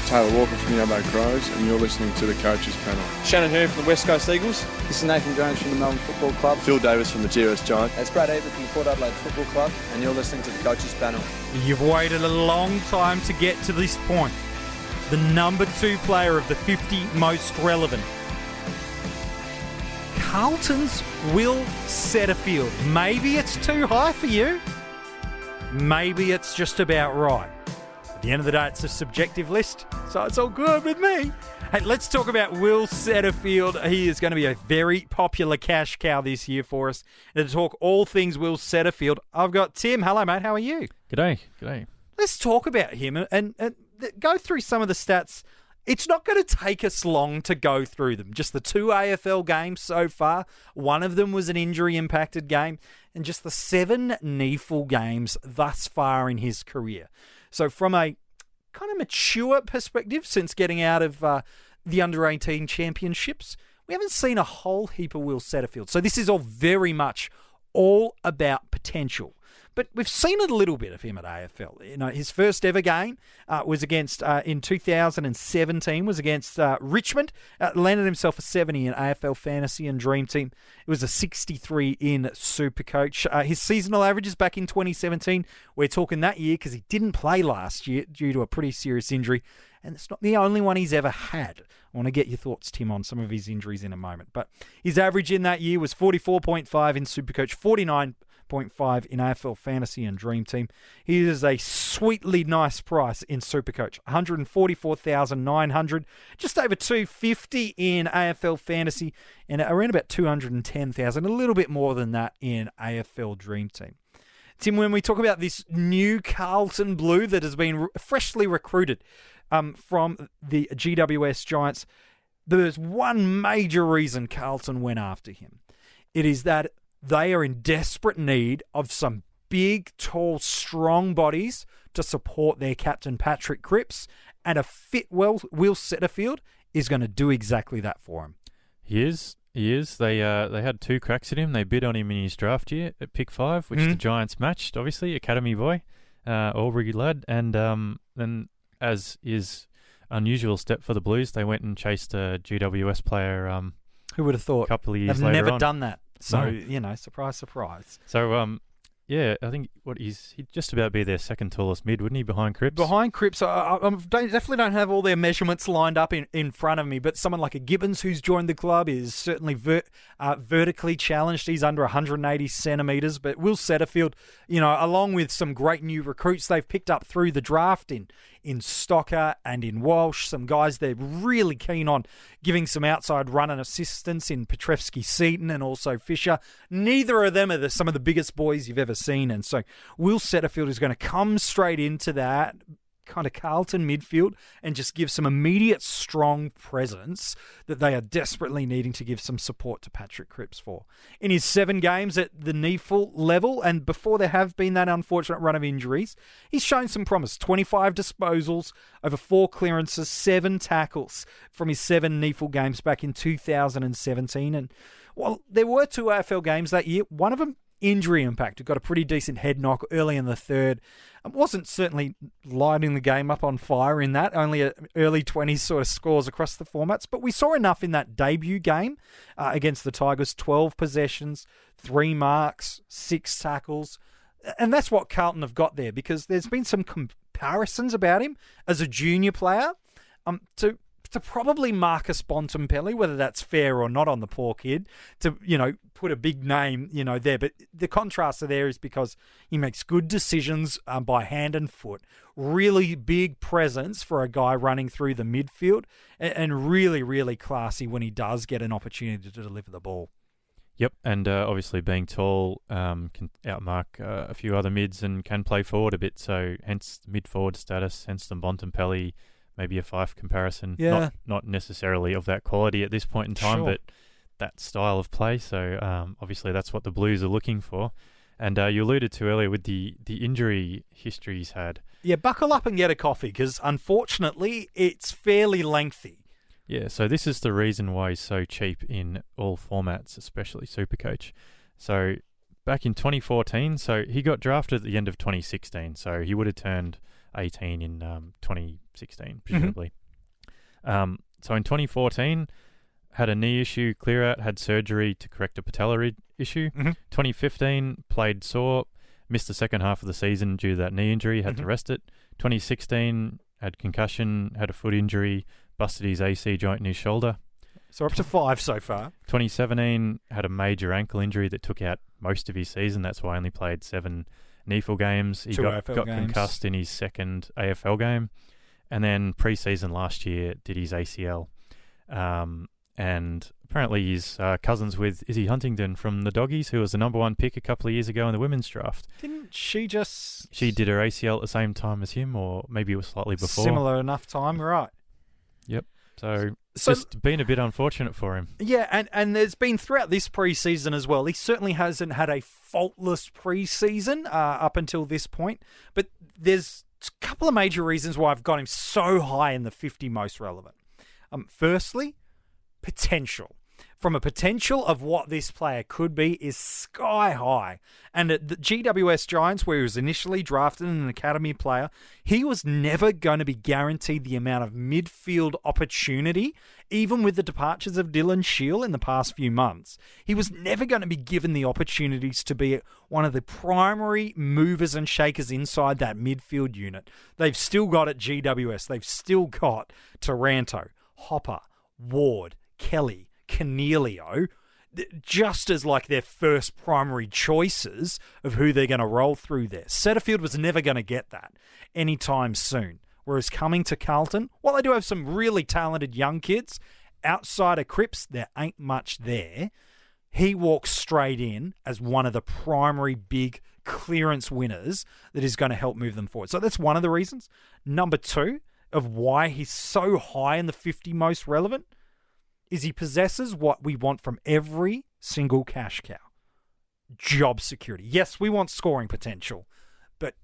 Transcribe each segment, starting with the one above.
Taylor Walker from the Adelaide Crows, and you're listening to the Coaches Panel. Shannon Hurn from the West Coast Eagles. This is Nathan Jones from the Melbourne Football Club. Phil Davis from the GWS Giants. It's Brad Ebert from the Port Adelaide Football Club, and you're listening to the Coaches Panel. You've waited a long time to get to this point. The number 2 player of the 50 most relevant. Carlton's Will Setterfield. Maybe it's too high for you. Maybe it's just about right. At the end of the day, it's a subjective list, so it's all good with me. Hey, let's talk about Will Setterfield. He is going to be a very popular cash cow this year for us. And to talk all things Will Setterfield, I've got Tim. Hello, mate. How are you? G'day. Let's talk about him and go through some of the stats. It's not going to take us long to go through them. Just the 2 AFL games so far. One of them was an injury-impacted game. And just the 7 NEAFL games thus far in his career. So from a kind of mature perspective, since getting out of the under-18 championships, we haven't seen a whole heap of Will Setterfield. So this is all very much all about potential. But we've seen a little bit of him at AFL. You know, his first ever game was against, in 2017, was against Richmond. Landed himself a 70 in AFL Fantasy and Dream Team. It was a 63 in Supercoach. His seasonal averages back in 2017, we're talking that year because he didn't play last year due to a pretty serious injury. And it's not the only one he's ever had. I want to get your thoughts, Tim, on some of his injuries in a moment. But his average in that year was 44.5 in Supercoach, 49.5 in AFL Fantasy and Dream Team. He is a sweetly nice price in Supercoach, $144,900, just over $250 in AFL Fantasy, and around about $210,000, a little bit more than that in AFL Dream Team. Tim, when we talk about this new Carlton Blue that has been freshly recruited from the GWS Giants, there's one major reason Carlton went after him. It is that they are in desperate need of some big, tall, strong bodies to support their captain, Patrick Cripps, and a fit Will Setterfield is going to do exactly that for him. He is. They had 2 cracks at him. They bid on him in his draft year at pick 5, which the Giants matched, obviously, academy boy, Albury lad. And then, as is unusual step for the Blues, they went and chased a GWS player. Who would have thought? A couple of years They've later never on. done that. So, No. you know, surprise, surprise. So, yeah, I think he'd just about be their second tallest mid, wouldn't he, behind Cripps? Behind Cripps, I definitely don't have all their measurements lined up in front of me, but someone like a Gibbons who's joined the club is certainly vertically challenged. He's under 180 centimetres, but Will Setterfield, you know, along with some great new recruits they've picked up through the draft in Stocker and in Walsh, some guys they're really keen on giving some outside run and assistance in Petrevsky-Seaton and also Fisher. Neither of them are some of the biggest boys you've ever seen, and so Will Setterfield is going to come straight into that kind of Carlton midfield and just give some immediate strong presence that they are desperately needing to give some support to Patrick Cripps for. In his 7 games at the NEAFL level, and before there have been that unfortunate run of injuries, he's shown some promise. 25 disposals, over 4 clearances, 7 tackles from his 7 NEAFL games back in 2017. And while there were 2 AFL games that year, one of them injury impact. It got a pretty decent head knock early in the third. It wasn't certainly lighting the game up on fire in that, only early 20s sort of scores across the formats, but we saw enough in that debut game against the Tigers, 12 possessions, 3 marks, 6 tackles, and that's what Carlton have got there, because there's been some comparisons about him as a junior player to probably Marcus Bontempelli, whether that's fair or not on the poor kid, to, you know, put a big name, you know, there. But the contrast there is because he makes good decisions by hand and foot, really big presence for a guy running through the midfield, and really, really classy when he does get an opportunity to deliver the ball. Yep, and obviously being tall can outmark a few other mids and can play forward a bit, so hence the mid-forward status, hence the Bontempelli, maybe a Fife comparison. Yeah. Not necessarily of that quality at this point in time, Sure. but that style of play. So obviously that's what the Blues are looking for. And you alluded to earlier with the injury history he's had. Yeah, buckle up and get a coffee, because unfortunately it's fairly lengthy. Yeah, so this is the reason why he's so cheap in all formats, especially Supercoach. So back in 2014, so he got drafted at the end of 2016, so he would have turned 18 in 2016, presumably. So in 2014, had a knee issue, clear out, had surgery to correct a patellar issue. 2015, played sore, missed the second half of the season due to that knee injury, had to rest it. 2016, had concussion, had a foot injury, busted his AC joint in his shoulder. So up to 5 so far. 2017, had a major ankle injury that took out most of his season. That's why he only played 7 NEFL games. He got concussed in his second AFL game. And then pre-season last year did his ACL. And apparently he's cousins with Izzy Huntington from the Doggies, who was the number 1 pick a couple of years ago in the women's draft. Didn't she just... She did her ACL at the same time as him, or maybe it was slightly before. Similar enough time, right. Yep. So just been a bit unfortunate for him. Yeah, and there's been throughout this preseason as well. He certainly hasn't had a faultless preseason up until this point. But there's a couple of major reasons why I've got him so high in the 50 most relevant. Firstly, potential. From a potential of what this player could be is sky high. And at the GWS Giants, where he was initially drafted as an academy player, he was never going to be guaranteed the amount of midfield opportunity, even with the departures of Dylan Shiel in the past few months. He was never going to be given the opportunities to be one of the primary movers and shakers inside that midfield unit. They've still got at GWS. They've still got Taranto, Hopper, Ward, Kelly, Cornelio, just as like their first primary choices of who they're going to roll through there. Setterfield was never going to get that anytime soon. Whereas coming to Carlton, while they do have some really talented young kids, outside of Cripps, there ain't much there. He walks straight in as one of the primary big clearance winners that is going to help move them forward. So that's one of the reasons. Number 2 of why he's so high in the 50 most relevant is he possesses what we want from every single cash cow. Job security. Yes, we want scoring potential, but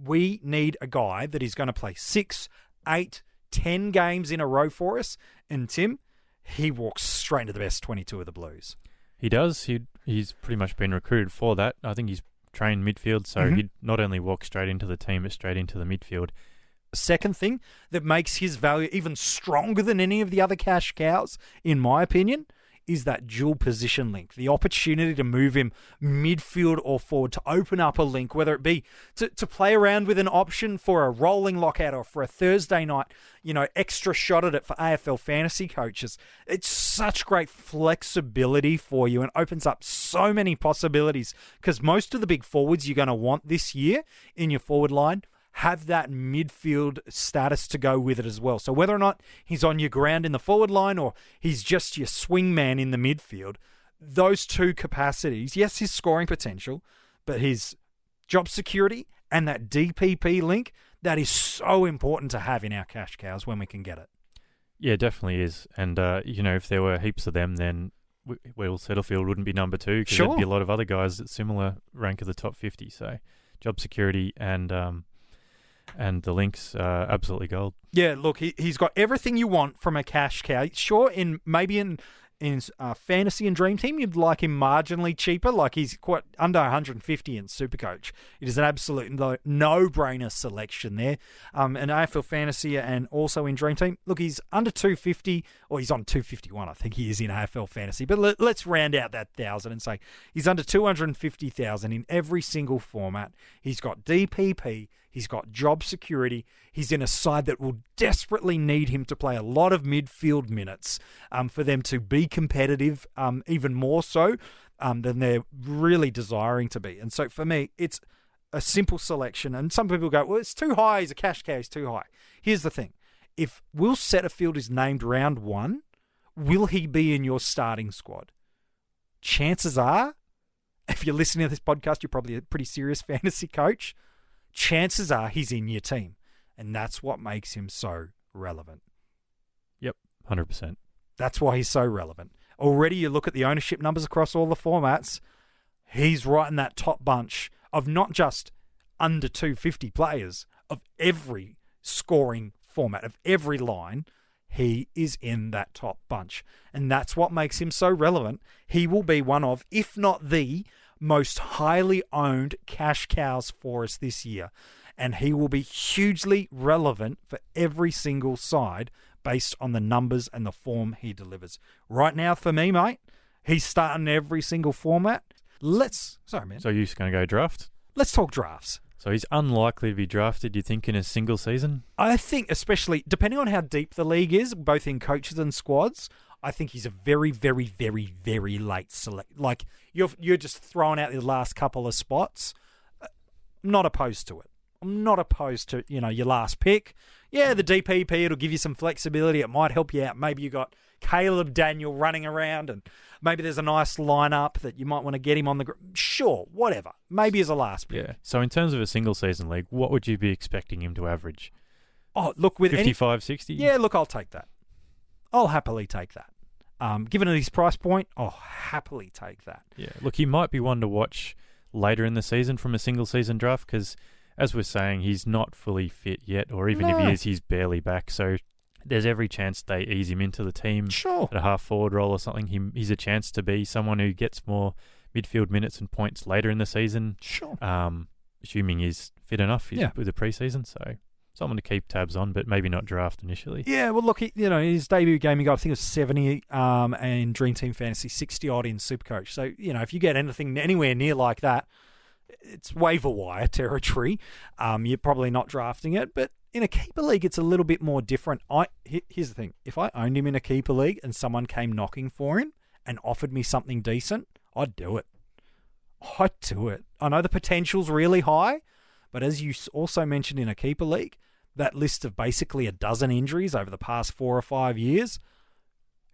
we need a guy that is going to play 6, 8, 10 games in a row for us. And Tim, he walks straight into the best 22 of the Blues. He does. He's pretty much been recruited for that. I think he's trained midfield, so he'd not only walk straight into the team, but straight into the midfield. Second thing that makes his value even stronger than any of the other cash cows, in my opinion, is that dual position link. The opportunity to move him midfield or forward, to open up a link, whether it be to play around with an option for a rolling lockout or for a Thursday night, extra shot at it for AFL fantasy coaches. It's such great flexibility for you and opens up so many possibilities, because most of the big forwards you're going to want this year in your forward line have that midfield status to go with it as well. So whether or not he's on your ground in the forward line or he's just your swing man in the midfield, those two capacities, yes, his scoring potential, but his job security and that DPP link, that is so important to have in our cash cows when we can get it. Yeah, definitely is. And, if there were heaps of them, then Will Setterfield wouldn't be number 2, because there'd be a lot of other guys at similar rank of the top 50. So job security and the links are absolutely gold. Yeah, look, he's got everything you want from a cash cow. Sure, in fantasy and dream team, you'd like him marginally cheaper, like he's quite under 150 in Supercoach. It is an absolute no-brainer selection there. In AFL fantasy and also in dream team, look, he's under 250, or he's on 251, I think he is in AFL fantasy. But let's round out that 1,000 and say he's under 250,000 in every single format. He's got DPP. He's got job security. He's in a side that will desperately need him to play a lot of midfield minutes for them to be competitive, even more so than they're really desiring to be. And so for me, it's a simple selection. And some people go, well, it's too high. He's a cash cow. He's too high. Here's the thing. If Will Setterfield is named round 1, will he be in your starting squad? Chances are, if you're listening to this podcast, you're probably a pretty serious fantasy coach. Chances are he's in your team. And that's what makes him so relevant. Yep, 100%. That's why he's so relevant. Already you look at the ownership numbers across all the formats, he's right in that top bunch of not just under 250 players, of every scoring format, of every line, he is in that top bunch. And that's what makes him so relevant. He will be one of, if not the most highly owned cash cows for us this year. and he will be hugely relevant for every single side based on the numbers and the form he delivers. Right now, for me, mate, he's starting every single format. Sorry, man. So you're just going to go draft? Let's talk drafts. So he's unlikely to be drafted, you think, in a single season? I think, especially depending on how deep the league is, both in coaches and squads, I think he's a very, very, very, very late select. Like, you're just throwing out the last couple of spots. I'm not opposed to it. I'm not opposed to, your last pick. Yeah, the DPP, it'll give you some flexibility. It might help you out. Maybe you got Caleb Daniel running around, and maybe there's a nice lineup that you might want to get him on the Sure, whatever. Maybe as a last pick. Yeah. So in terms of a single season league, what would you be expecting him to average? Oh, look, with 55, 60? Yeah, look, I'll take that. I'll happily take that. Given his price point, I'll happily take that. Yeah. Look, he might be one to watch later in the season from a single season draft because, as we're saying, he's not fully fit yet, or even if he is, he's barely back. So there's every chance they ease him into the team at a half-forward role or something. He's a chance to be someone who gets more midfield minutes and points later in the season. Sure. Assuming he's fit enough with the preseason. So someone to keep tabs on, but maybe not draft initially. Yeah, well, look, his debut game, he got, I think it was 70 in Dream Team Fantasy, 60-odd in Supercoach. So, if you get anything anywhere near like that, it's waiver wire territory. You're probably not drafting it, but in a keeper league, it's a little bit more different. Here's the thing. If I owned him in a keeper league and someone came knocking for him and offered me something decent, I'd do it. I'd do it. I know the potential's really high, but as you also mentioned in a keeper league, that list of basically a dozen injuries over the past 4 or 5 years,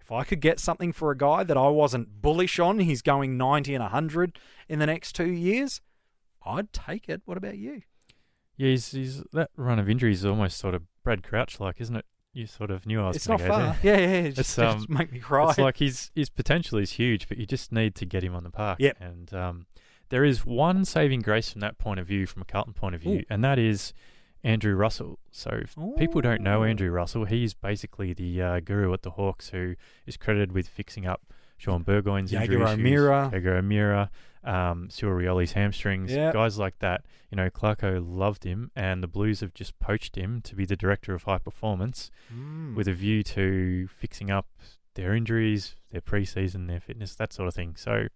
if I could get something for a guy that I wasn't bullish on, he's going 90 and 100 in the next 2 years, I'd take it. What about you? Yeah, he's that run of injuries is almost sort of Brad Crouch-like, isn't it? You sort of knew I was going to go there. It's not far. Yeah, just make me cry. It's like his potential is huge, but you just need to get him on the park. Yep. And there is one saving grace from that point of view, from a Carlton point of view, and that is Andrew Russell. So if people don't know Andrew Russell, he's basically the guru at the Hawks who is credited with fixing up Sean Burgoyne's injury issues. Jaeger O'Meara, Stuart Rioli's hamstrings, guys like that. Clarko loved him, and the Blues have just poached him to be the director of high performance with a view to fixing up their injuries, their preseason, their fitness, that sort of thing. So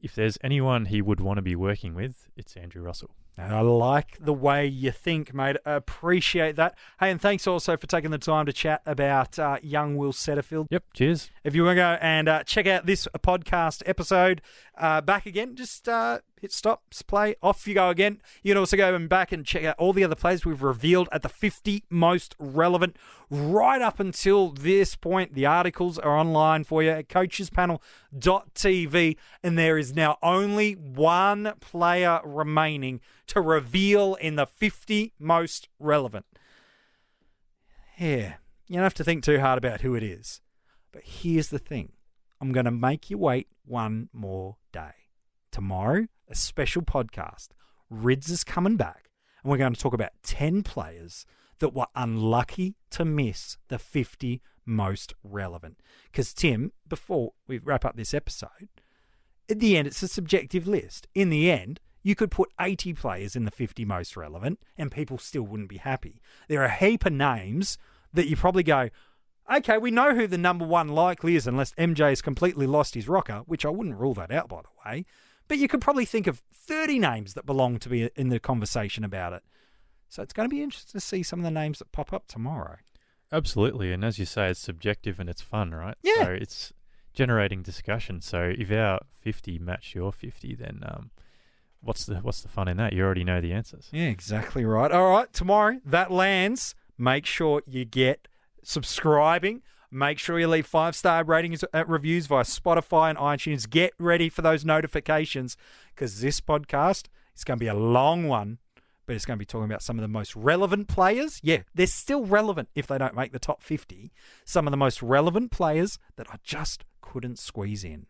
if there's anyone he would want to be working with, it's Andrew Russell. I like the way you think, mate. I appreciate that. Hey, and thanks also for taking the time to chat about young Will Setterfield. Yep, cheers. If you want to go and check out this podcast episode back again, just hit stop, play, off you go again. You can also go and back and check out all the other players we've revealed at the 50 most relevant right up until this point. The articles are online for you at coachespanel.tv, and there is now only one player remaining to reveal in the 50 most relevant. Yeah, you don't have to think too hard about who it is. But here's the thing. I'm going to make you wait one more day. Tomorrow, a special podcast. Rids is coming back, and we're going to talk about 10 players that were unlucky to miss the 50 most relevant. Because, Tim, before we wrap up this episode, at the end, it's a subjective list. In the end, you could put 80 players in the 50 most relevant, and people still wouldn't be happy. There are a heap of names that you probably go, okay, we know who the number one likely is, unless MJ has completely lost his rocker, which I wouldn't rule that out, by the way. But you could probably think of 30 names that belong to be in the conversation about it. So it's going to be interesting to see some of the names that pop up tomorrow. Absolutely. And as you say, it's subjective and it's fun, right? Yeah. So it's generating discussion. So if our 50 match your 50, then what's the fun in that? You already know the answers. Yeah, exactly right. All right, tomorrow that lands. Make sure you get subscribing. Make sure you leave 5-star ratings at reviews via Spotify and iTunes. Get ready for those notifications because this podcast is going to be a long one, but it's going to be talking about some of the most relevant players. Yeah, they're still relevant if they don't make the top 50. Some of the most relevant players that I just couldn't squeeze in.